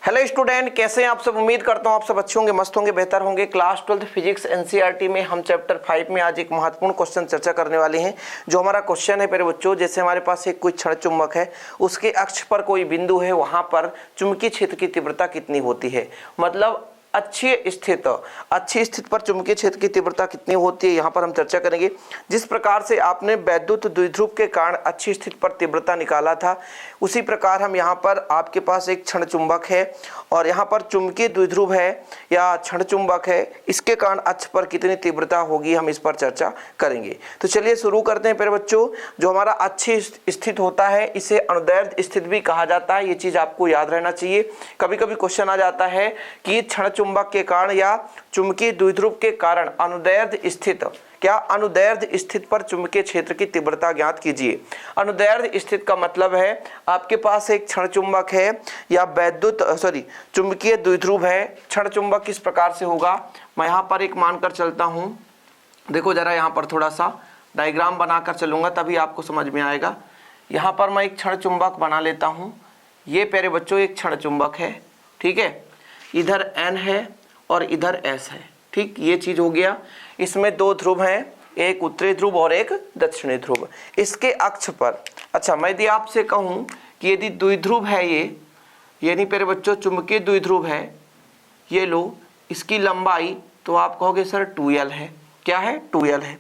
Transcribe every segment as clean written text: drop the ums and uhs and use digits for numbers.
Hello student, कैसे हैं आप सब। उम्मीद करता हूं आप सब अच्छे होंगे, मस्त होंगे, बेहतर होंगे। क्लास 12 फिजिक्स एनसीईआरटी में हम चैप्टर 5 में आज एक महत्वपूर्ण क्वेश्चन चर्चा करने वाले हैं। जो हमारा क्वेश्चन है मेरे बच्चों, जैसे हमारे पास एक कोई क्षण चुंबक है, उसके अक्ष पर कोई बिंदु है, वहां पर चुंबकीय क्षेत्र की तीव्रता कितनी होती है। मतलब अच्छी स्थिति पर चुंबकीय क्षेत्र की तीव्रता कितनी होती है, यहाँ पर हम चर्चा करेंगे। जिस प्रकार से आपने वैद्युत द्विध्रुव के कारण अच्छी स्थिति पर तीव्रता निकाला था, उसी प्रकार हम यहाँ पर आपके पास एक क्षण चुंबक है और यहाँ पर चुंबकीय द्विध्रुव है या क्षण चुंबक है, इसके कारण अक्ष पर कितनी तीव्रता होगी, हम इस पर चर्चा करेंगे। तो चलिए शुरू करते हैं। प्यारे बच्चों, जो हमारा अच्छी स्थिति होता है इसे अनुदैर्ध्य स्थिति भी कहा जाता है। ये चीज आपको याद रहना चाहिए। कभी कभी क्वेश्चन आ जाता है कि क्षण चुंबक के कारण या चुंबकीय द्विध्रुव के कारण अनुदैर्ध्य स्थिति पर चुंबकीय क्षेत्र की तीव्रता ज्ञात कीजिए। अनुदैर्ध्य स्थिति का मतलब है आपके पास एक क्षण चुंबक है या चुंबकीय द्विध्रुव है। क्षण चुंबक किस प्रकार से होगा, मैं यहाँ पर एक मानकर चलता हूँ। देखो जरा, यहाँ पर थोड़ा सा डायग्राम बनाकर चलूंगा तभी आपको समझ में आएगा। यहाँ पर मैं एक क्षण चुंबक बना लेता हूँ। ये प्यारे बच्चों एक क्षण चुंबक है, ठीक है। इधर N है और इधर S है, ठीक। ये चीज हो गया। इसमें दो ध्रुव हैं, एक उत्तरी ध्रुव और एक दक्षिणी ध्रुव। इसके अक्ष पर, अच्छा मैं यदि आपसे कहूं कि यदि द्विध्रुव है ये, यानी प्यारे बच्चों चुंबकीय द्विध्रुव है, ये लो, इसकी लंबाई तो आप कहोगे सर 2L है। क्या है? 2L है।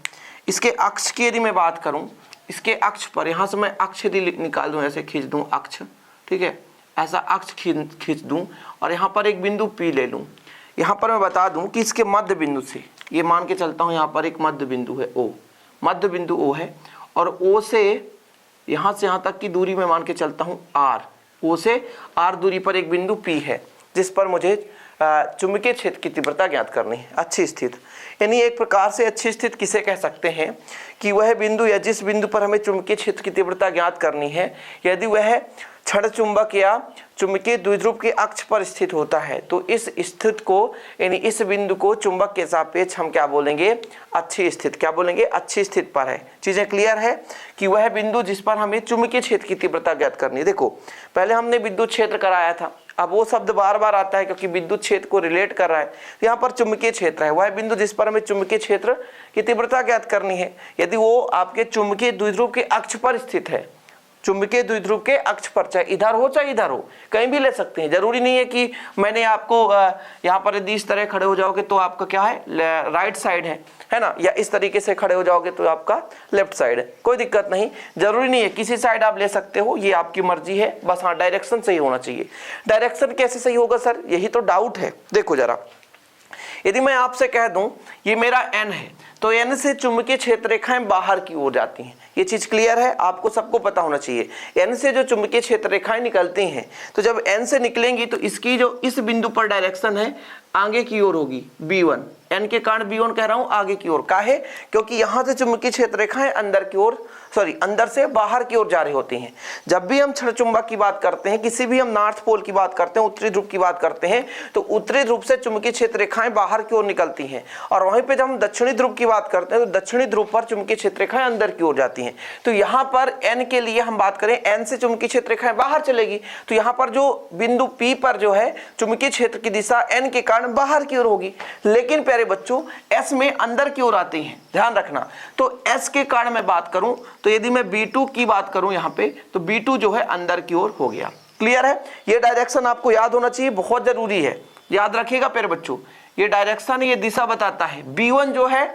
इसके अक्ष की यदि मैं बात करूं, इसके अक्ष पर यहां से मैं अक्ष यदि निकाल दूं, ऐसे खींच दूं अक्ष, ठीक है, ऐसा अक्ष खींच दूं और यहाँ पर एक बिंदु P ले लूं। यहाँ पर मैं बता दूं कि इसके मध्य बिंदु से, ये मान के चलता हूँ यहाँ पर एक मध्य बिंदु है O, मध्य बिंदु O है और O से यहाँ तक की दूरी में मान के चलता हूँ R। O से R दूरी पर एक बिंदु P है जिस पर मुझे चुंबकीय क्षेत्र की तीव्रता ज्ञात करनी है। अच्छी स्थिति, यानी एक प्रकार से अच्छी स्थिति किसे कह सकते हैं कि वह बिंदु या जिस बिंदु पर हमें चुंबकीय क्षेत्र की तीव्रता ज्ञात करनी है, यदि वह क्षण चुंबक या चुंबकीय द्विध्रुव के अक्ष पर स्थित होता है, तो इस स्थिति को यानी इस बिंदु को चुंबक के सापेक्ष हम क्या बोलेंगे? अच्छी स्थिति। क्या बोलेंगे? अच्छी स्थिति पर है। चीजें क्लियर है कि वह बिंदु जिस पर हमें चुंबकीय क्षेत्र की तीव्रता ज्ञात करनी है। देखो पहले हमने विद्युत क्षेत्र कराया था, अब वो शब्द बार बार आता है क्योंकि विद्युत क्षेत्र को रिलेट कर रहा है। यहाँ पर चुंबकीय क्षेत्र है, वह बिंदु जिस पर हमें चुंबकीय क्षेत्र की तीव्रता ज्ञात करनी है। यदि वो आपके चुंबकीय द्विध्रुव के अक्ष पर स्थित है, चुंबकीय द्विध्रुव के अक्ष पर, चाहे इधर हो चाहे इधर हो, कहीं भी ले सकते हैं। जरूरी नहीं है कि मैंने आपको यहाँ पर यदि इस तरह खड़े हो जाओगे तो आपका क्या है, राइट साइड है ना, या इस तरीके से खड़े हो जाओगे तो आपका लेफ्ट साइड है। कोई दिक्कत नहीं, जरूरी नहीं है, किसी साइड आप ले सकते हो, ये आपकी मर्जी है। बस हाँ, डायरेक्शन सही होना चाहिए। डायरेक्शन कैसे सही होगा सर, यही तो डाउट है। देखो जरा, यदि मैं आपसे कह दूं ये मेरा N है, तो N से चुंबकीय क्षेत्र रेखाएं बाहर की ओर जाती हैं। ये चीज क्लियर है, आपको सबको पता होना चाहिए। N से जो चुंबकीय क्षेत्र रेखाएं निकलती हैं, तो जब N से निकलेंगी तो इसकी जो इस बिंदु पर डायरेक्शन है आगे की ओर होगी, B1। N के कारण B1 कह रहा हूं, आगे की ओर। काहे? क्योंकि यहां से चुंबकीय क्षेत्र रेखाएं अंदर से बाहर की ओर जा रही होती हैं। जब भी हम क्षण चुंबक की बात करते हैं, किसी भी हम नॉर्थ पोल की बात करते हैं, उत्तरी ध्रुव की बात करते हैं, तो उत्तरी ध्रुव से चुंबकीय क्षेत्र रेखाएं बाहर की ओर निकलती हैं। और वहीं पे जब हम दक्षिणी ध्रुव की बात करते हैं तो दक्षिणी ध्रुव पर चुंबकीय क्षेत्र रेखाएं अंदर की ओर जाती हैं। तो यहाँ पर N के लिए हम बात करें, N से चुंबकीय क्षेत्र रेखाएं बाहर चलेगी, तो यहाँ पर जो बिंदु P पर जो है चुंबकीय क्षेत्र की दिशा N के कारण बाहर की ओर होगी। लेकिन प्यारे बच्चों S में अंदर की ओर आती हैं, ध्यान रखना। तो S के कारण मैं बात करूं तो यदि मैं B2 की बात करूं यहाँ पे, तो B2 जो है अंदर की ओर हो गया। क्लियर है? ये डायरेक्शन आपको याद होना चाहिए, बहुत जरूरी है, याद रखिएगा प्यारे बच्चों। ये डायरेक्शन, ये दिशा बताता है। B1 जो है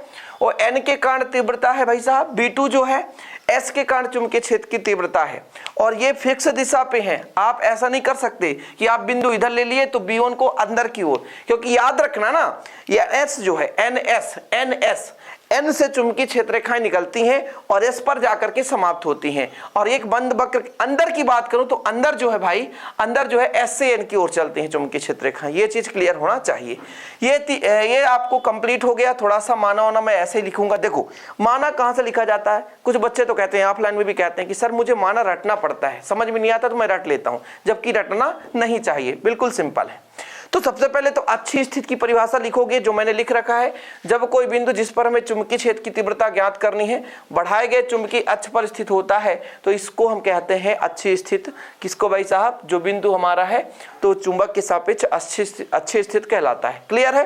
वो N के कारण तीव्रता है भाई साहब, B2 जो है S के कारण चुंबकीय क्षेत्र की तीव्रता है, और ये फिक्स दिशा पे है। आप ऐसा नहीं कर सकते कि आप बिंदु इधर ले लिए तो B1 को अंदर की ओर, क्योंकि याद रखना ना, ये S जो है NS N से चुंबकीय क्षेत्र रेखाएं निकलती हैं और S पर जाकर के समाप्त होती हैं। और एक बंद वक्र अंदर की बात करूं तो अंदर जो है भाई, अंदर जो है S से N की ओर चलती हैं चुंबकीय क्षेत्र रेखाएं। ये चीज क्लियर होना चाहिए। ये आपको कंप्लीट हो गया। थोड़ा सा माना होना मैं ऐसे ही लिखूंगा। देखो माना कहां से लिखा जाता है, कुछ बच्चे तो कहते हैं, ऑफलाइन में भी कहते हैं कि सर मुझे माना रटना पड़ता है, समझ में नहीं आता तो मैं रट लेता हूं, जबकि रटना नहीं चाहिए, बिल्कुल सिंपल है। तो सबसे पहले तो अच्छी स्थिति की परिभाषा लिखोगे जो मैंने लिख रखा है। जब कोई बिंदु जिस पर हमें चुंबकीय क्षेत्र की तीव्रता ज्ञात करनी है बढ़ाए गए चुंबकीय अक्ष पर स्थित होता है तो इसको हम कहते हैं अच्छी स्थिति। किसको भाई साहब? जो बिंदु हमारा है तो चुंबक के सापेक्ष अच्छी स्थिति कहलाता है। क्लियर है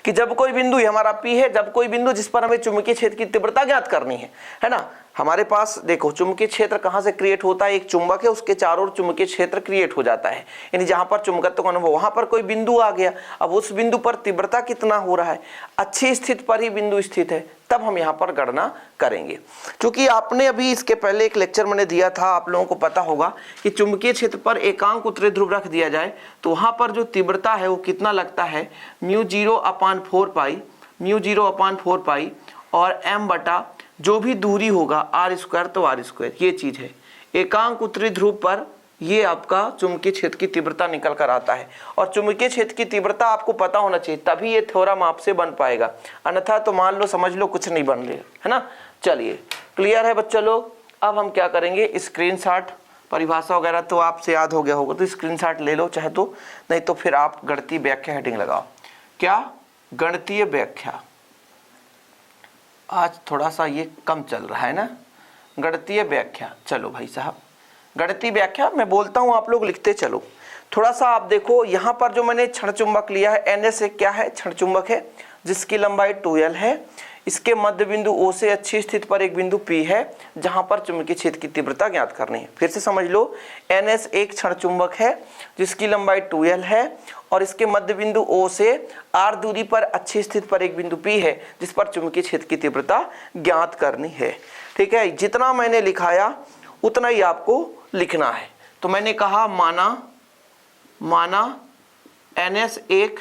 कि जब कोई बिंदु, ये हमारा P है, जब कोई बिंदु जिस पर हमें चुंबकीय क्षेत्र की तीव्रता ज्ञात करनी है ना। हमारे पास देखो चुंबकीय क्षेत्र कहाँ से क्रिएट होता है, एक चुंबक है उसके चारों ओर चुंबकीय क्षेत्र क्रिएट हो जाता है, यानी जहां पर चुंबकत्व का अनुभव, वहां पर कोई बिंदु आ गया। अब उस बिंदु पर तीव्रता कितना हो रहा है, अच्छी स्थिति पर ही बिंदु स्थित है, तब हम यहाँ पर गणना करेंगे। क्योंकि आपने अभी इसके पहले एक लेक्चर मैंने दिया था, आप लोगों को पता होगा कि चुंबकीय क्षेत्र पर एकांक उत्तरी ध्रुव रख दिया जाए तो वहां पर जो तीव्रता है वो कितना लगता है, μ0/4 पाई और m बटा जो भी दूरी होगा r² तो r², ये चीज है। एकांक उत्तरी ध्रुव पर ये आपका चुंबकीय क्षेत्र की तीव्रता निकल कर आता है और चुंबकीय क्षेत्र की तीव्रता आपको पता होना चाहिए, तभी ये थ्योरम आपसे बन पाएगा, अन्यथा तो मान लो समझ लो कुछ नहीं बन रहा है ना। चलिए क्लियर है बच्चा लोग। अब हम क्या करेंगे, स्क्रीनशॉट परिभाषा वगैरह तो आपसे याद हो गया होगा तो स्क्रीनशॉट ले लो चाहे तो, नहीं तो फिर आप गणितीय व्याख्या हेडिंग लगाओ। क्या गणितीय व्याख्या, आज थोड़ा सा ये कम चल रहा है ना, गणितीय व्याख्या। चलो भाई साहब गणितीय व्याख्या मैं बोलता हूँ, आप लोग लिखते चलो। थोड़ा सा आप देखो यहाँ पर जो मैंने क्षण चुंबक लिया है NS एक क्या है, क्षण चुंबक है जिसकी लंबाई 2L है। इसके मध्य बिंदु O से अच्छी स्थिति पर एक बिंदु P है जहां पर चुंबकीय क्षेत्र की तीव्रता ज्ञात करनी है। फिर से समझ लो, NS एक क्षण चुंबक है जिसकी लंबाई 2L है और इसके मध्य बिंदु O से R दूरी पर अच्छी स्थिति पर एक बिंदु P है जिस पर चुंबकीय क्षेत्र की तीव्रता ज्ञात करनी है। ठीक है, जितना मैंने लिखाया उतना ही आपको लिखना है। तो मैंने कहा माना NS एक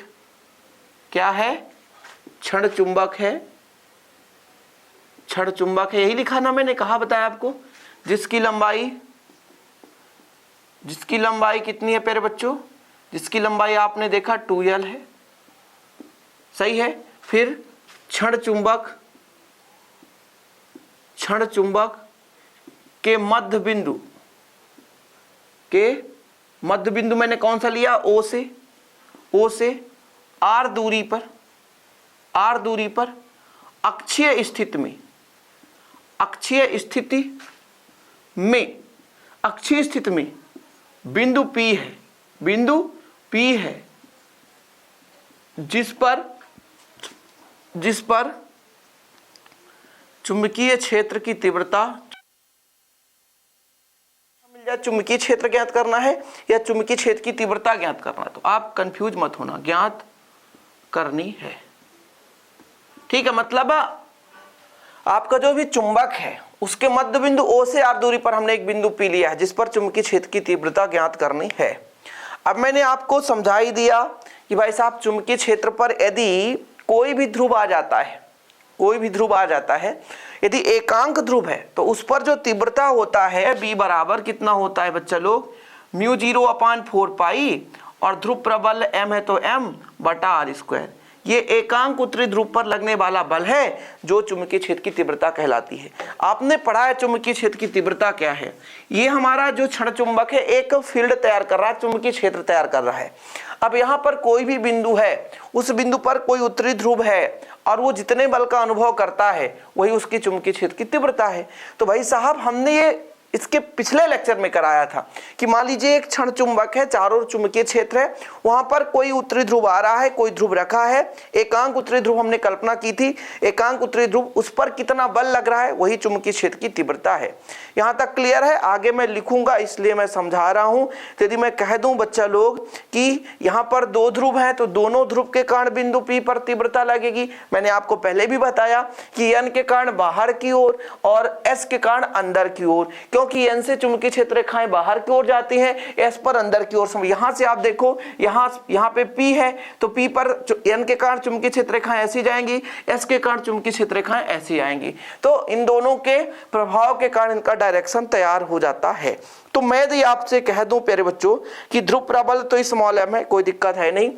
क्या है, क्षण चुंबक है, क्षण चुंबक है, यही लिखा ना मैंने, कहा बताया आपको, जिसकी लंबाई कितनी है प्यारे बच्चों, जिसकी लंबाई आपने देखा 2L है, सही है। फिर क्षण चुंबक के मध्य बिंदु मैंने कौन सा लिया, O से R दूरी पर अक्षीय स्थिति में बिंदु P है जिस पर चुंबकीय क्षेत्र की तीव्रता, चुंबकीय क्षेत्र ज्ञात करना है या चुंबकीय क्षेत्र की तीव्रता ज्ञात करना है, तो आप कंफ्यूज मत होना, ज्ञात करनी है। ठीक है, मतलब आपका जो भी चुंबक है उसके मध्य बिंदु O से R दूरी पर हमने एक बिंदु P लिया है जिस पर चुंबकीय क्षेत्र की तीव्रता ज्ञात करनी है। अब मैंने आपको समझा ही दिया कि भाई साहब चुंबकीय क्षेत्र पर यदि कोई भी ध्रुव आ जाता है, यदि एकांक ध्रुव है तो उस पर जो तीव्रता होता है B बराबर कितना होता है बच्चा लोग, μ0/4 पाई और ध्रुव प्रबल M है तो M बटा R²। ये एकांक उत्तरी ध्रुव पर लगने वाला बल है जो चुंबकीय क्षेत्र की तीव्रता कहलाती है। आपने पढ़ा है चुंबकीय क्षेत्र की तीव्रता क्या है, ये हमारा जो क्षण चुंबक है एक फील्ड तैयार कर रहा है, चुंबकीय क्षेत्र तैयार कर रहा है। अब यहाँ पर कोई भी बिंदु है, उस बिंदु पर कोई उत्तरी ध्रुव है और वो जितने बल का अनुभव करता है वही उसकी चुंबकीय क्षेत्र की तीव्रता है। तो भाई साहब हमने ये इसके पिछले लेक्चर में कराया था कि मान लीजिए एक क्षण चुंबक है, चारों ओर चुंबकीय क्षेत्र है, वहां पर कोई उत्तरी ध्रुव आ रहा है, कोई ध्रुव रखा है, एकांक उत्तरी ध्रुव हमने कल्पना की थी, एकांक उत्तरी ध्रुव उस पर कितना बल लग रहा है वही चुंबकीय क्षेत्र की तीव्रता है। यहां तक क्लियर है, आगे मैं लिखूंगा इसलिए मैं समझा रहा हूं। यदि मैं कह दूं बच्चा लोग कि यहाँ पर दो ध्रुव हैं तो दोनों ध्रुव के कारण बिंदु P पर तीव्रता लगेगी। मैंने आपको पहले भी बताया कि N के कारण बाहर की ओर और S के कारण अंदर की ओर, क्योंकि N से चुंबकीय क्षेत्र रेखाएं बाहर की ओर जाती हैं, S पर अंदर की ओर। यहां से आप देखो यहाँ पे P है तो P पर N के कारण चुंबकीय क्षेत्र रेखाएं ऐसी जाएंगी, S के कारण चुंबकीय क्षेत्र रेखाएं ऐसी आएंगी। तो इन दोनों के प्रभाव के कारण इनका डायरेक्शन तैयार हो जाता है। तो मैं यदि आपसे कह दूं प्यारे बच्चों कि ध्रुव प्रबल तो स्मॉल m है, कोई दिक्कत है नहीं।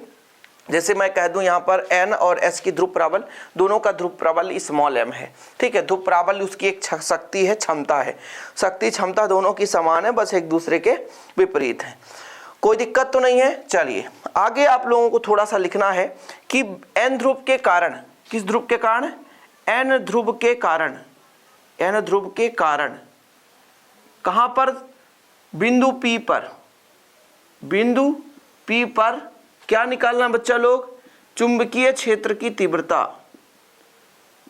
जैसे मैं कह दूं यहाँ पर N और S की ध्रुव प्रबल, दोनों का ध्रुव प्रबल स्मॉल m है। ठीक है, ध्रुव प्रबल उसकी एक शक्ति है, क्षमता है, शक्ति क्षमता दोनों की समान है, बस एक दूसरे के विपरीत है। कोई दिक्कत तो नहीं है। चलिए आगे आप लोगों को थोड़ा सा लिखना है कि n ध्रुव के कारण, किस ध्रुव के कारण, n ध्रुव के कारण, n ध्रुव के कारण कहां पर, बिंदु P पर, बिंदु P पर क्या निकालना बच्चा लोग, चुंबकीय क्षेत्र की तीव्रता,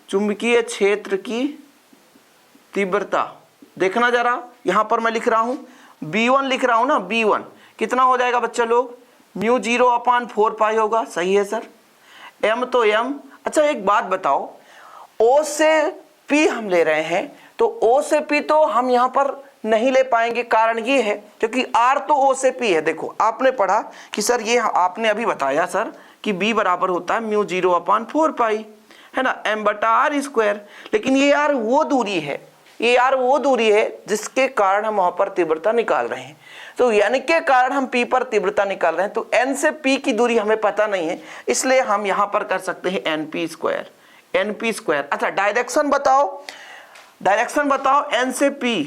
चुंबकीय क्षेत्र की तीव्रता। देखना जरा, यहां पर मैं लिख रहा हूं B1 लिख रहा हूं ना, B1 कितना हो जाएगा बच्चा लोग, म्यू 0/4 होगा। सही है सर। m तो m। अच्छा एक बात बताओ, O से P हम ले रहे हैं तो O से P तो हम यहां पर नहीं ले पाएंगे, कारण ये है क्योंकि R तो O से P है। देखो आपने पढ़ा कि सर ये आपने अभी बताया सर कि B बराबर होता है म्यू 0/4 है ना, m/r²। लेकिन ये यार वो दूरी है, ये यार वो दूरी है जिसके कारण हम वहां पर तीव्रता निकाल रहे हैं। तो यानी के कारण हम P पर तीव्रता निकाल रहे हैं, तो N से P की दूरी हमें पता नहीं है, इसलिए हम यहां पर कर सकते हैं np², np²। अच्छा डायरेक्शन बताओ, डायरेक्शन बताओ N से P,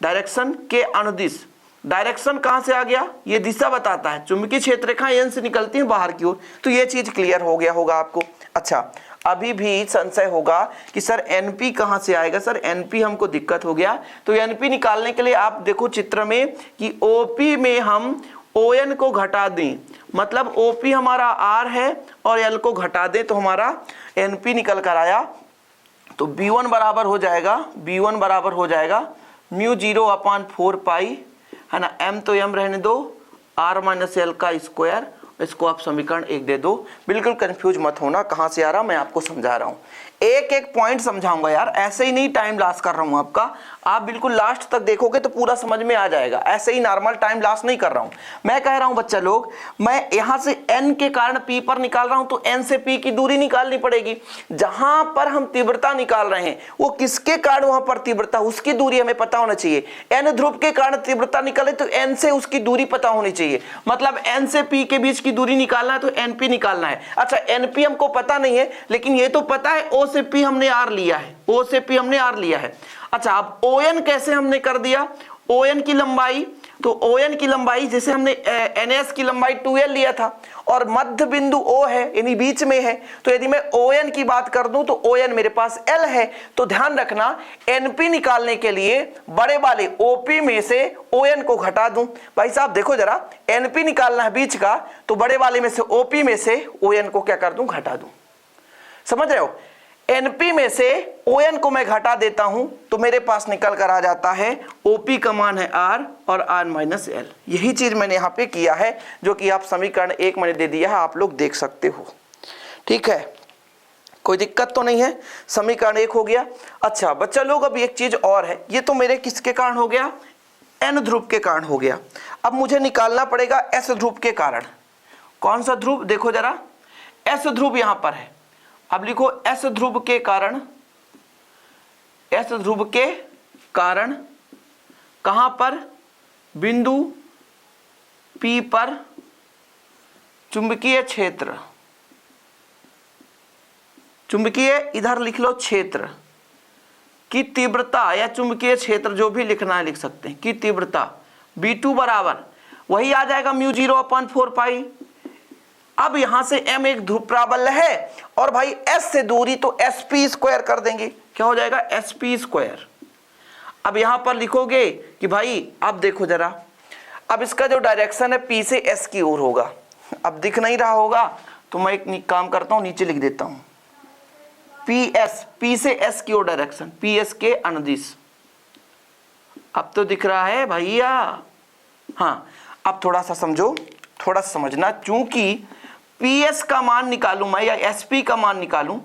डायरेक्शन के अनुदिश। डायरेक्शन कहां से आ गया, ये दिशा बताता है, चुंबकीय क्षेत्र रेखाएं N से निकलती हैं बाहर की ओर, तो ये चीज क्लियर हो गया होगा आपको। अच्छा अभी भी संशय होगा कि सर NP कहां से आएगा, सर NP हमको दिक्कत हो गया, तो NP निकालने के लिए आप देखो चित्र में कि OP में हम ON को घटा दें, मतलब OP हमारा R है और L को घटा दें तो हमारा NP निकल कर आया। तो B1 बराबर हो जाएगा, B1 बराबर हो जाएगा म्यू 0/4 है ना, m तो m रहने दो, r-l²। इसको आप समीकरण 1 दे दो। बिल्कुल कंफ्यूज मत होना कहां से आ रहा, मैं आपको समझा रहा हूं, एक एक पॉइंट समझाऊंगा यार, ऐसे ही नहीं टाइम लास्ट कर रहा हूं आपका, आप बिल्कुल लास्ट तक देखोगे तो पूरा समझ में आ जाएगा, ऐसे ही नॉर्मल टाइम लास्ट नहीं कर रहा हूं। मैं कह रहा हूं बच्चा लोग, मैं यहां से n के कारण P पर निकाल रहा हूं तो n से P की दूरी निकालनी पड़ेगी। जहां पर हम तीव्रता निकाल रहे हैं वो किसके कारण वहां पर तीव्रता, उसकी दूरी हमें पता होना चाहिए। n ध्रुव के कारण तीव्रता निकाले तो n से उसकी दूरी पता होनी चाहिए, मतलब n से P के बीच की दूरी निकालना है तो NP निकालना है। अच्छा NP हमको पता नहीं है, लेकिन ये तो पता है O से P हमने R लिया है, O से P हमने R लिया है। अच्छा अब ON कैसे हमने कर दिया, ON की लंबाई, तो ON की लंबाई जैसे हमने NS की लंबाई 2L लिया था और मध्य बिंदु O है यानी बीच में है, तो यदि मैं ON की बात कर दूं तो ON मेरे पास L है। तो ध्यान रखना NP निकालने के लिए बड़े वाले OP में से ON को घटा दूं। भाई साहब देखो जरा, NP निकालना है बीच का, तो बड़े वाले में से OP में से ON को क्या कर दूं, घटा दूं। समझ रहे हो, NP में से ON को मैं घटा देता हूं तो मेरे पास निकल कर आ जाता है OP का मान है R और R-L। यही चीज मैंने यहां पे किया है, जो कि आप समीकरण 1 मैंने दे दिया है, आप लोग देख सकते हो। ठीक है, कोई दिक्कत तो नहीं है, समीकरण 1 हो गया। अच्छा बच्चा लोग अब एक चीज और है, ये तो मेरे किसके कारण हो गया, N ध्रुव के कारण हो गया। अब मुझे निकालना पड़ेगा S ध्रुव के कारण। कौन सा ध्रुव, देखो जरा S ध्रुव यहां पर है, अब लिखो S ध्रुव के कारण, S ध्रुव के कारण कहां पर, बिंदु P पर चुंबकीय क्षेत्र, चुंबकीय इधर लिख लो क्षेत्र की तीव्रता, या चुंबकीय क्षेत्र जो भी लिखना है लिख सकते हैं, की तीव्रता B2 बराबर वही आ जाएगा म्यू 0/4। अब यहां से m एक ध्रुव प्राबल्य है और भाई s से दूरी, तो sp² कर देंगे, क्या हो जाएगा sp²। अब यहां पर लिखोगे कि भाई अब देखो जरा, अब इसका जो डायरेक्शन है P से S की ओर होगा। अब दिख नहीं रहा होगा तो मैं एक काम करता हूं, नीचे लिख देता हूं PS, P से S की ओर डायरेक्शन, PS के अनुदिश। अब तो दिख रहा है भैया, हाँ अब थोड़ा सा समझो, थोड़ा समझना, चूंकि PS का मान निकालूं मैं या SP का मान निकालूं,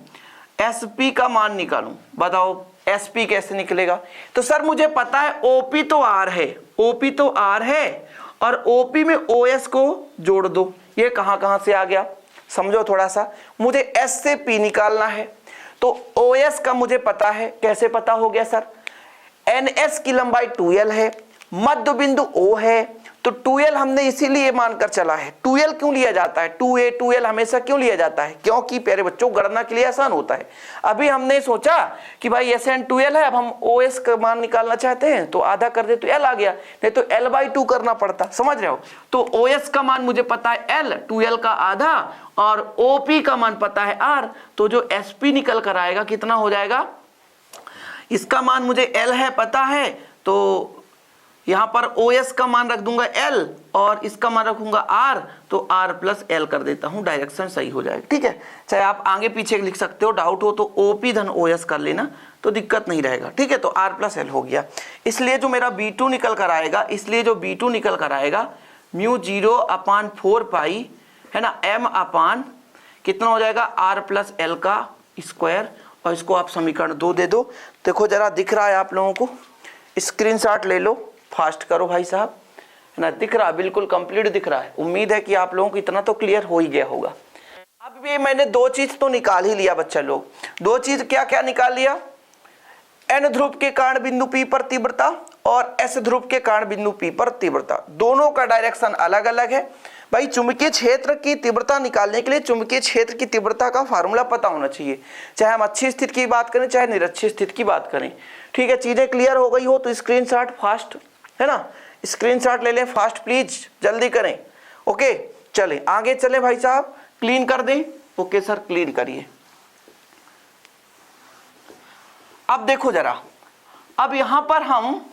SP का मान निकालूं, बताओ SP कैसे निकलेगा। तो सर मुझे पता है OP तो R है, OP तो R है और OP में OS को जोड़ दो। ये कहां कहां से आ गया, समझो थोड़ा सा, मुझे S से P निकालना है तो OS का मुझे पता है, कैसे पता हो गया सर, NS की लंबाई 2L है, मध्य बिंदु O है, तो तो 2l हमने इसीलिए मानकर चला है। 2l क्यों लिया जाता है, 2a 2l हमेशा क्यों लिया जाता है, क्योंकि प्यारे बच्चों गणना के लिए आसान होता है। अभी हमने सोचा कि भाई SN2l है, अब हम OS का मान निकालना चाहते हैं तो आधा कर दे तो l आ गया, नहीं तो l/2 करना पड़ता, समझ रहे हो। तो OS का मान मुझे पता है l, 2l का आधा, और OP का मान पता है r, तो जो SP निकल कर आएगा कितना हो जाएगा, इसका मान मुझे l है पता है, तो यहां पर OS का मान रख दूंगा l और इसका मान रखूंगा r, तो r प्लस l कर देता हूं, डायरेक्शन सही हो जाएगा। ठीक है, चाहे आप आगे पीछे लिख सकते हो, डाउट हो तो OP धन OS कर लेना तो दिक्कत नहीं रहेगा। ठीक है, तो r प्लस l हो गया। इसलिए जो मेरा B2 निकल कर आएगा, इसलिए जो B2 निकल कर आएगा μ0/4 है ना, m/ कितना हो जाएगा r प्लस l का स्क्वायर, और इसको आप समीकरण 2 दे दो। देखो जरा दिख रहा है आप लोगों को, स्क्रीनशॉट ले लो, फास्ट करो भाई साहब, है ना, दिख रहा, बिल्कुल कंप्लीट दिख रहा है। उम्मीद है कि आप लोगों को इतना तो क्लियर हो ही गया होगा। अब भी मैंने 2 चीज तो निकाल ही लिया बच्चा लोग। 2 चीज क्या क्या निकाल लिया, n ध्रुव के कारण बिंदु P पर तीव्रता और S ध्रुव के कारण बिंदु P पर तीव्रता, दोनों का डायरेक्शन अलग अलग है। भाई चुंबकीय क्षेत्र की तीव्रता निकालने के लिए चुंबकीय क्षेत्र की तीव्रता का फार्मूला पता होना चाहिए, चाहे हम अच्छी स्थिति की बात करें चाहे निरक्षी स्थिति की बात करें। ठीक है, चीजें क्लियर हो गई हो तो स्क्रीनशॉट फास्ट, है ना, स्क्रीनशॉट ले लें फास्ट प्लीज, जल्दी करें। ओके चलें आगे चलें भाई साहब, क्लीन कर दें। ओके सर क्लीन करिए। अब देखो जरा, अब यहां पर हम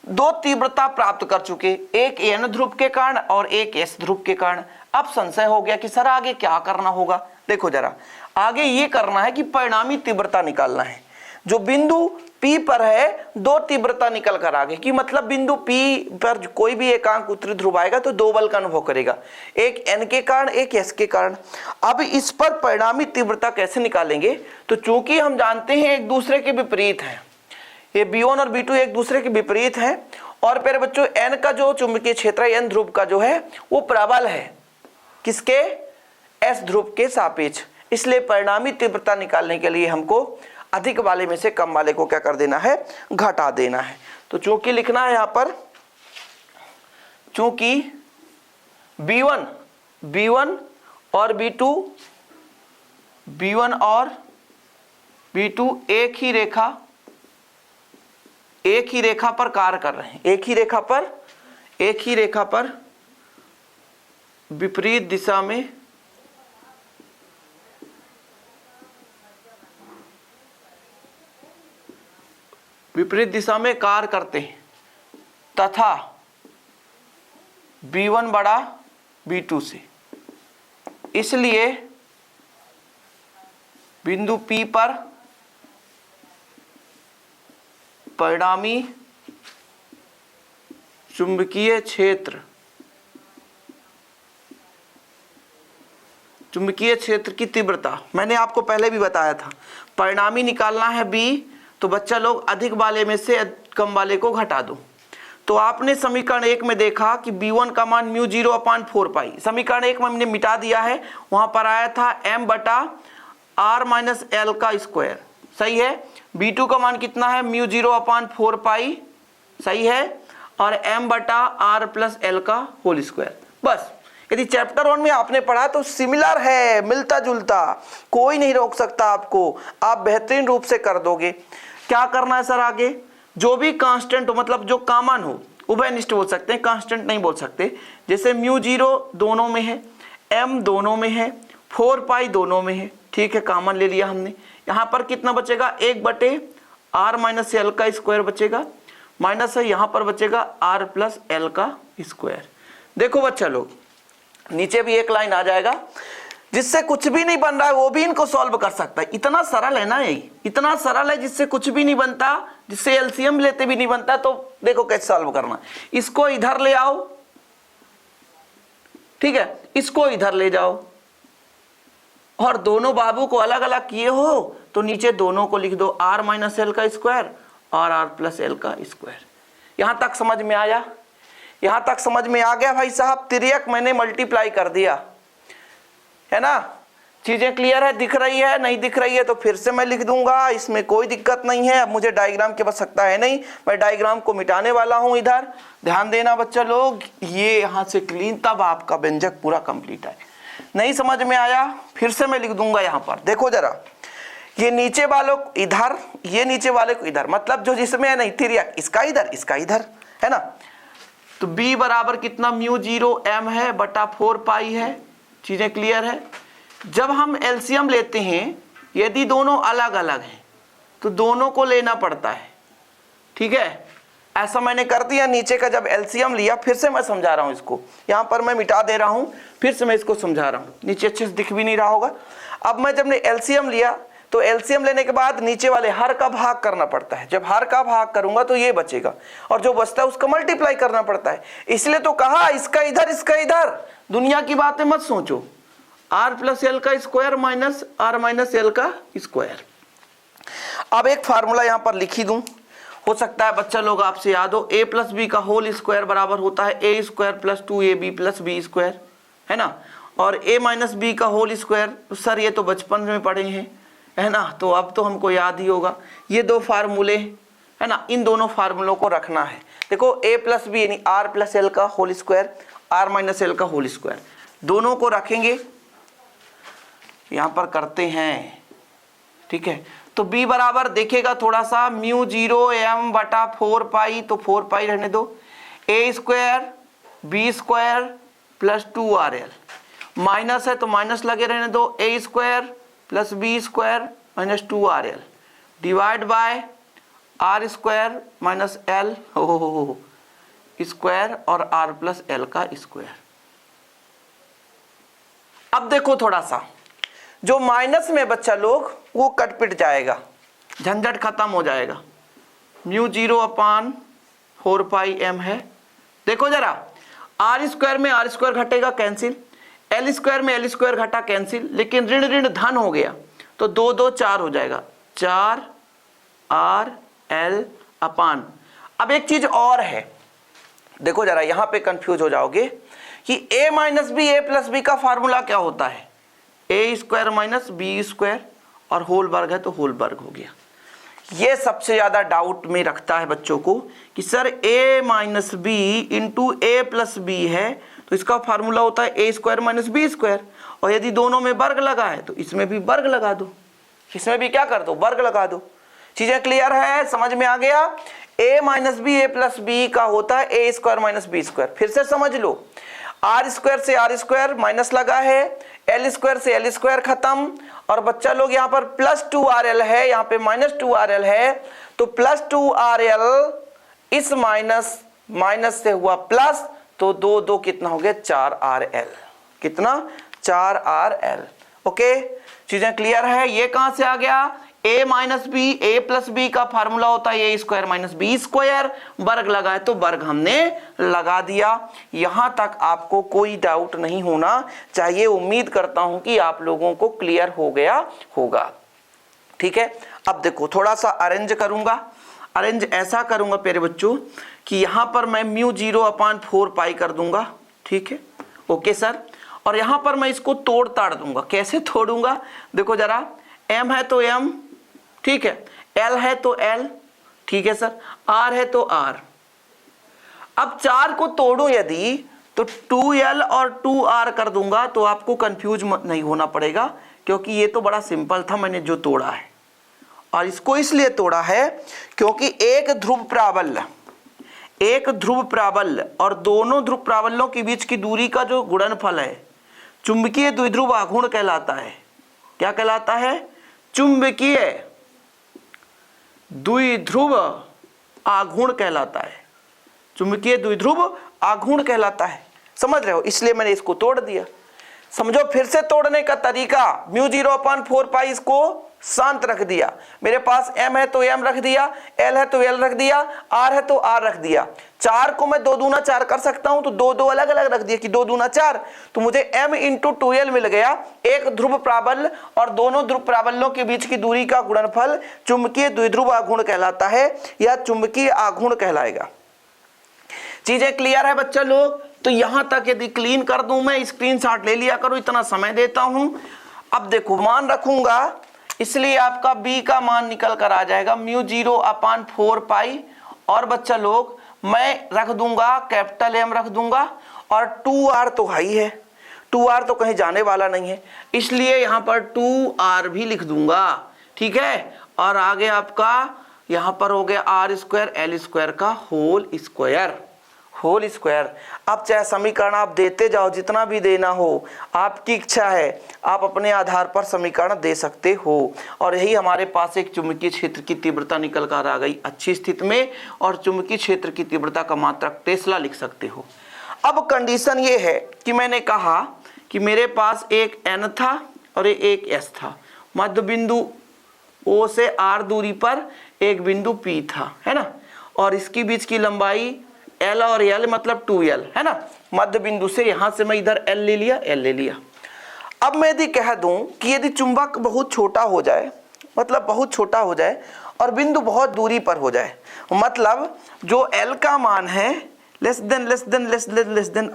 2 तीव्रता प्राप्त कर चुके, एक n ध्रुव के कारण और एक s ध्रुव के कारण। अब संशय हो गया कि सर आगे क्या करना होगा। देखो जरा, आगे ये करना है कि परिणामी तीव्रता निकालना है। जो बिंदु P पर है 2 तीव्रता निकल कर आगे, कि मतलब बिंदु P पर कोई भी एकांक उत्तरी ध्रुव आएगा तो 2 बल का अनुभव करेगा, एक n के कारण एक s के कारण। अब इस पर परिणामी तीव्रता कैसे निकालेंगे, तो चूंकि हम जानते हैं एक दूसरे के विपरीत हैं, ये B1 और B2 एक दूसरे के विपरीत हैं, और प्यारे बच्चों n का जो चुंबकीय क्षेत्र है, n ध्रुव का जो है वो प्रबल है किसके, s ध्रुव के सापेक्ष। इसलिए परिणामी तीव्रता निकालने के लिए हमको अधिक वाले में से कम वाले को क्या कर देना है, घटा देना है। तो चूंकि लिखना है यहां पर, चूंकि B1 और B2 एक ही रेखा पर कार्य कर रहे हैं, एक ही रेखा पर विपरीत दिशा में कार्य करते हैं, तथा B1 बड़ा B2 से। इसलिए बिंदु P पर परिणामी चुंबकीय क्षेत्र की तीव्रता मैंने आपको पहले भी बताया था, परिणामी निकालना है B, तो बच्चा लोग अधिक वाले में से कम वाले को घटा दो। तो आपने समीकरण 1 में देखा कि B1 का मान μ0/4, समीकरण 1 में हमने मिटा दिया है, वहां पर आया था m/r-l का स्क्वायर, सही है। B2 का मान कितना है, μ0/4, सही है, और m/r+l का होल स्क्वायर। बस यदि चैप्टर 1 में आपने पढ़ा तो सिमिलर है, मिलता जुलता, कोई नहीं रोक सकता आपको, आप बेहतरीन रूप से कर दोगे। क्या करना है सर आगे, जो भी कांस्टेंट हो, मतलब जो कॉमन हो, उभयनिष्ठ बोल सकते हैं, कांस्टेंट नहीं बोल सकते। जैसे μ0 दोनों में है, m दोनों में है, 4 दोनों में है, ठीक है, कॉमन ले लिया हमने। यहाँ पर कितना बचेगा, 1/r-l का स्क्वायर बचेगा, माइनस है, यहाँ पर बचेगा r+l का स्क्वायर। देखो बच्चा लोग, नीचे भी एक लाइन आ जाएगा, जिससे कुछ भी नहीं बन रहा है वो भी इनको सॉल्व कर सकता है। इतना सरल है ना, यही इतना सरल है, जिससे कुछ भी नहीं बनता, जिससे एलसीएम लेते भी नहीं बनता। तो देखो कैसे सॉल्व करना, इसको इधर ले आओ, ठीक है, इसको इधर ले जाओ, और दोनों बाबू को अलग अलग किए हो तो नीचे दोनों को लिख दो, r-l का स्क्वायर और r+l का स्क्वायर। यहां तक समझ में आया, यहां तक समझ में आ गया भाई साहब। तिर्यक मैंने मल्टीप्लाई कर दिया, है ना, चीजें क्लियर है, दिख रही है? नहीं दिख रही है तो फिर से मैं लिख दूंगा, इसमें कोई दिक्कत नहीं है। अब मुझे डायग्राम की आवश्यकता है नहीं, मैं डायग्राम को मिटाने वाला हूं। इधर ध्यान देना बच्चा लोग, ये यहां से क्लीन, तब आपका व्यंजक पूरा कंप्लीट है। नहीं समझ में आया, फिर से मैं लिख दूंगा यहां पर। देखो जरा, ये नीचे वालों को इधर, ये नीचे वाले को इधर, मतलब जो जिसमें है नहीं तिरिया, इसका इधर इसका इधर, है ना। तो b बराबर कितना म्यू 0 m है बटा 4 पाई है। चीजें क्लियर है? जब हम एलसीएम लेते हैं, यदि दोनों अलग अलग हैं तो दोनों को लेना पड़ता है, ठीक है। ऐसा मैंने कर दिया, नीचे का जब एलसीएम लिया, फिर से मैं समझा रहा हूं इसको, यहां पर मैं मिटा दे रहा हूं, फिर से मैं इसको समझा रहा हूं, नीचे अच्छे से दिख भी नहीं रहा होगा। अब मैं जब एलसीएम लिया तो एलसीएम लेने के बाद नीचे वाले हर का भाग करना पड़ता है। जब हर का भाग करूंगा तो ये बचेगा, और जो बचता है उसका मल्टीप्लाई करना पड़ता है। इसलिए तो कहा इसका इधर इसका इधर, दुनिया की बातें मत सोचो। r प्लस एल का square minus r minus L का स्क्वायर। अब एक फार्मूला यहां पर लिखी दूं, हो सकता है बच्चा लोग आपसे याद हो, a प्लस बी का होल स्क्वायर बराबर होता है a square plus 2ab plus b square, है ना। और a माइनस बी का होल स्क्वायर, सर ये तो बचपन में पढ़े हैं, है ना, तो अब तो हमको याद ही होगा। ये दो फार्मूले, है ना, इन दोनों फार्मूलों को रखना है। देखो a प्लस बी यानी r प्लस एल का whole square, r minus L का होल स्क्वायर, दोनों को रखेंगे, यहां पर करते हैं, ठीक है। तो b बराबर देखेगा थोड़ा सा, म्यू 0 m बटा 4 पाई, तो 4 पाई रहने दो, a square b square plus 2rl, minus है तो माइनस लगे रहने दो, a square plus B square minus 2rl divide by r square minus L square और r प्लस एल का स्क्वायर। अब देखो थोड़ा सा, जो माइनस में बच्चा लोग वो कट पिट जाएगा, झंझट खत्म हो जाएगा। म्यू 0 अपान 4 पाई m है। देखो जरा, r स्क्वायर में r स्क्वायर घटेगा कैंसिल, एल स्क्वायर में एल स्क्वायर घटा कैंसिल, लेकिन ऋण ऋण धन हो गया तो 2 2 4 हो जाएगा, 4 r l अपान। अब एक चीज और है, देखो जरा, यहां पे कंफ्यूज हो जाओगे कि a minus B A plus B का फार्मूला क्या होता है, A square minus B square, और होल वर्ग है तो होल वर्ग हो गया। ये सबसे ज्यादा डाउट में रखता है बच्चों को कि sir a minus B into A plus B है, तो इसका फार्मूला होता है A square minus B square, और यदि दोनों में वर्ग लगा है तो इसमें भी वर्ग लगा दो, इसमें भी क्या कर दो, वर्ग लगा दो। चीजें क्लियर है, समझ में आ गया? a minus B A plus B का होता है A square minus B square. फिर से समझ लो, आर स्क्वायर से आर स्क्वायर माइनस लगा है, एल स्क्वायर से एल स्क्वायर खत्म, और बच्चा लोग यहाँ पर प्लस 2rl है, यहाँ पे माइनस 2rl है, तो प्लस 2rl इस माइनस माइनस से हुआ प्लस, तो 2 2 कितना हो गया, 4rl, कितना, 4rl। ओके, चीजें क्लियर है? ये कहां से आ गया, a minus B A plus B का फार्मूला होता है A square minus B square, वर्ग लगा है तो वर्ग हमने लगा दिया। यहां तक आपको कोई डाउट नहीं होना चाहिए। उम्मीद करता हूं कि आप लोगों को क्लियर हो गया होगा, ठीक है। अब देखो थोड़ा सा अरेंज करूंगा, अरेंज ऐसा करूंगा प्यारे बच्चों कि यहां पर मैं म्यू 0 अपान 4 पाई कर दूंगा, ठीक है, ओके सर। और यहां पर मैं इसको तोड़ ताड़ दूंगा। कैसे तोड़ूंगा, देखो जरा, m है तो m, ठीक है, l है तो l, ठीक है सर, r है तो r। अब 4 को तोड़ूं यदि तो 2l और 2r कर दूंगा, तो आपको कंफ्यूज नहीं होना पड़ेगा, क्योंकि ये तो बड़ा सिंपल था मैंने जो तोड़ा है। और इसको इसलिए तोड़ा है क्योंकि एक ध्रुव प्राबल्य और दोनों ध्रुव प्राबल्यों के बीच की दूरी का जो गुणनफल है चुंबकीय द्विध्रुव आघूर्ण कहलाता है। क्या कहलाता है? चुंबकीय द्विध्रुव आघूर्ण कहलाता है, चुंबकीय द्विध्रुव आघूर्ण कहलाता है। समझ रहे हो? इसलिए मैंने इसको तोड़ दिया। समझो फिर से तोड़ने का तरीका, म्यू 0 अपान 4 पाई इसको शांत रख दिया, मेरे पास m है तो m रख दिया, l है तो l रख दिया, r है तो r रख दिया। 4 को मैं 2 दूना 4 कर सकता हूं, तो 2 2 अलग अलग रख दिया कि 2 दूना 4, तो मुझे m इंटू 2l मिल गया। एक ध्रुव प्राबल्य और दोनों ध्रुव प्राबल्यों के बीच की दूरी का गुणनफल चुंबकीय द्विध्रुव आघूर्ण कहलाता है, या चुंबकीय आघूर्ण कहलाएगा। चीजें क्लियर है बच्चा लोग? तो यहां तक यदि क्लीन कर दूं मैं, स्क्रीनशॉट ले लिया करो, इतना समय देता हूं। अब देखो मान रखूंगा, इसलिए आपका b का मान निकल कर आ जाएगा म्यू 0/4 और बच्चा लोग मैं रख दूंगा कैपिटल M रख दूंगा, और 2r तो हाई है, 2r तो कहीं जाने वाला नहीं है, इसलिए यहां पर 2r भी लिख दूंगा। ठीक है, और आगे आपका यहां पर हो गया r² l² का होल स्क्वायर। अब चाहे समीकरण आप देते जाओ, जितना भी देना हो, आपकी इच्छा है, आप अपने आधार पर समीकरण दे सकते हो। और यही हमारे पास एक चुंबकीय क्षेत्र की तीव्रता निकल कर आ गई अच्छी स्थिति में, और चुंबकीय क्षेत्र की तीव्रता का मात्रक टेस्ला लिख सकते हो। अब कंडीशन ये है कि मैंने कहा कि मेरे पास एक n था और एक s था, मध्य बिंदु O से r दूरी पर एक बिंदु P था, है ना, और इसकी बीच की लंबाई L और L मतलब 2L, है ना। मध्य बिंदु से यहां से मैं इधर L ले लिया। अब मैं यदि कह दूं कि यदि चुंबक बहुत छोटा हो जाए, मतलब बहुत छोटा हो जाए और बिंदु बहुत दूरी पर हो जाए, मतलब जो L का मान है लेस देन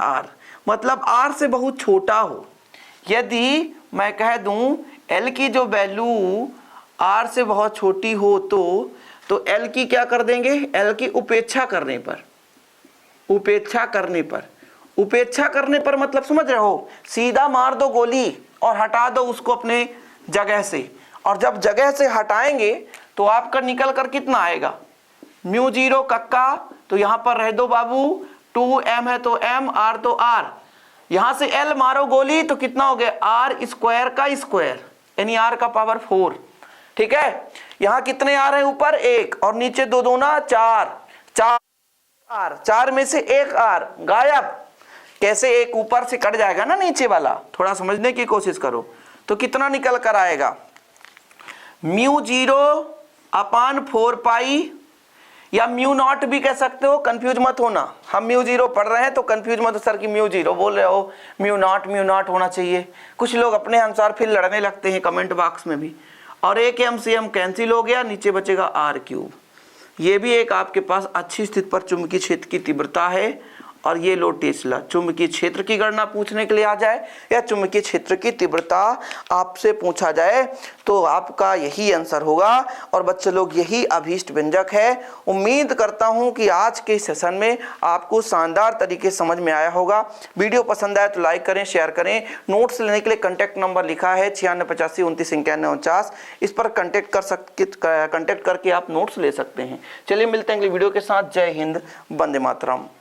R, मतलब R से बहुत छोटा हो। यदि मैं कह दूं L की जो वैल्यू R से बहुत छोटी हो तो L की क्या कर देंगे, L की उपेक्षा करने पर मतलब समझ रहे हो, सीधा मार दो गोली और हटा दो उसको अपने जगह से, और जब जगह से हटाएंगे तो आपका निकल कर कितना आएगा म्यू 0 कक्का, तो यहां पर रह दो बाबू, 2m है तो m, r तो r, यहां से l मारो गोली तो कितना हो गया r² का स्क्वायर, यानी r का पावर 4। ठीक है, यहां कितने आ रहे हैं, ऊपर 1 और नीचे 2 दूना 4 r, 4 में से 1 r गायब। कैसे, एक ऊपर से कट जाएगा ना नीचे वाला, थोड़ा समझने की कोशिश करो। तो कितना निकल कर आएगा म्यू 0/4 या म्यू नॉट भी कह सकते हो, कंफ्यूज मत होना। हम म्यू 0 पढ़ रहे हैं तो कंफ्यूज मत हो, सर कि म्यू 0 बोल रहे हो, म्यू नॉट होना चाहिए। कुछ लोग अपने अनुसार फिर लड़ने लगते हैं कमेंट बॉक्स में भी। और एक m से m कैंसिल हो गया, नीचे बचेगा r³। ये भी एक आपके पास अच्छी स्थिति पर चुंबकीय क्षेत्र की तीव्रता है। और ये लो टेस्ला, चुंबकीय क्षेत्र की गणना पूछने के लिए आ जाए या चुंबकीय क्षेत्र की तीव्रता आपसे पूछा जाए तो आपका यही आंसर होगा। और बच्चे लोग यही अभीष्ट व्यंजक है। उम्मीद करता हूं कि आज के सेशन में आपको शानदार तरीके समझ में आया होगा। वीडियो पसंद आए तो लाइक करें, शेयर करें। नोट्स लेने के लिए कॉन्टैक्ट नंबर लिखा है 9685299149, इस पर कॉन्टैक्ट करके आप नोट्स ले सकते हैं। चलिए मिलते हैं अगली वीडियो के साथ। जय हिंद, वंदे मातरम।